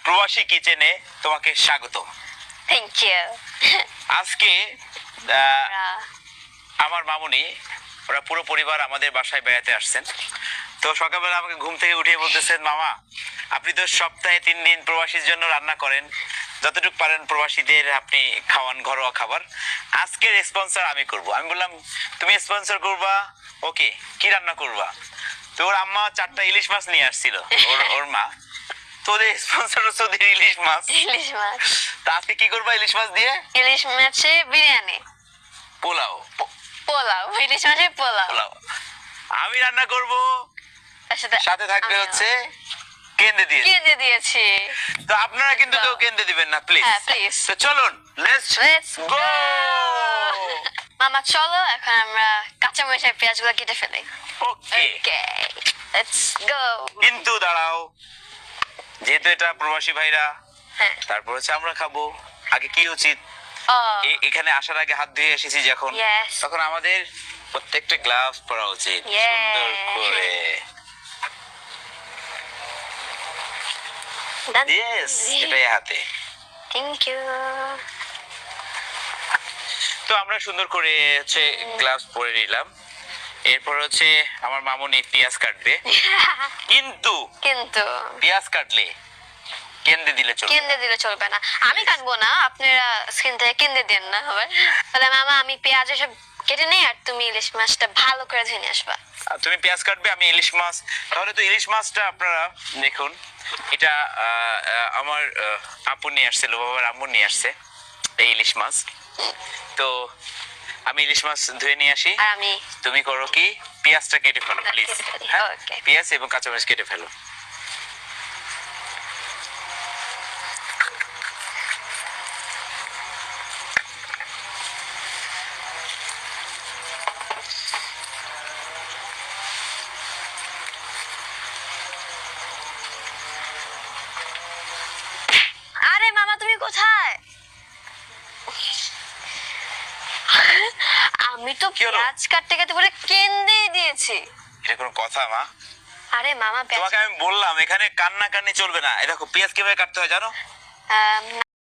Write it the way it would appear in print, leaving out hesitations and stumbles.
প্রবাসী কিচেনে তোমাকে স্বাগত। Thank you. আজকে আমার মামুনি ওরা পুরো পরিবার আমাদের বাসায় বেড়াতে আসছেন। তো সকালবেলা আমাকে ঘুম থেকে উঠিয়ে বলতেছেন, মামা আপনি তো সপ্তাহে 3 দিন প্রবাসীর জন্য রান্না করেন, যতটুকু পারেন প্রবাসীদের আপনি খাওয়ান ঘরোয়া খাবার। আজকের স্পন্সর আমি করব। আমি বললাম তুমি স্পন্সর করবা, ওকে কি রান্না করবা? তো ওর আম্মা 4টা ইলিশ মাছ নিয়ে আসছিল, ওর মা। তো ওদের স্পন্সর হচ্ছে ওদের ইলিশ মাছ। ইলিশ মাছ। তা আজকে কি করবা ইলিশ মাছ দিয়ে? ইলিশ মাছে বিরিয়ানি, পোলাও। পোলাও, ইলিশ মাছের পোলাও। পোলাও আমি রান্না করব, তার সাথে সাথে থাকবে হচ্ছে কেন্দে দিয়ে। কেঁদে দিয়েছি। তো আপনারা কিন্তু কেউ কেন্দে দিবেন না প্লিজ। হ্যাঁ প্লিজ। তো চলুন লেটস গো। মামা চলো এখন আমরা কাঁচা মরিচের পেঁয়াজগুলো কেটে ফেলি। ওকে ওকে লেটস গো। কিন্তু দাঁড়াও, যেহেতু এটা প্রবাসী ভাইরা, হ্যাঁ। তারপর হচ্ছে আমরা খাবো, আগে কি উচিত? ও এখানে আসার আগে হাত ধুয়ে এসেছি যখন, Yes. তখন আমাদের প্রত্যেকটা গ্লাভস পরা উচিত Yeah. সুন্দর করে। ইয়েস, এটাই হাতে। Thank you. তো আমরা সুন্দর করে হচ্ছে গ্লাভস পরে নিলাম। এরপর হচ্ছে আমার মামুনি পেঁয়াজ কাটবে, কিন্তু কিন্তু পেঁয়াজ কাটলে কেন্দে দিলে চলবে না। কেঁদে দিলে চলবে না। আমি কাটবো না, আপনারা স্ক্রিন থেকে কেঁদে দেন না হবে। তাহলে মামা আমি পেঁয়াজ এসব কেটে নেই, আর তুমি ইলিশ মাছটা ভালো করে ধুয়ে নিয়ে আসবা। আর তুমি পেঁয়াজ কাটবে, আমি ইলিশ মাছ। তাহলে তো ইলিশ মাছটা আপনারা দেখুন, এটা আমার আপু নিয়ে আসছে, বাবার আম্মু নিয়ে আসছে এই ইলিশ মাছ। তো আমি ইলিশ মাছ ধুয়ে নিয়ে আসি, আর আমি তুমি করো কি পেঁয়াজটা কেটে ফেলো প্লিজ। কেটে ফেলি। হ্যাঁ Okay. পেঁয়াজ এবং কাঁচামরিচ কেটে ফেলো। আরে মামা তুমি কোথায়? আমি তো কি হলো? পেঁয়াজ কাটতে কাটতে পুরো কেঁদে দিয়েছি। এটা কোনো কথা মা? আরে মামা পেঁয়াজ তোমাকে আমি বললাম এখানে কান্না কান্নি চলবে না। এই দেখো পেঁয়াজ কিভাবে কাটতে হয় জানো?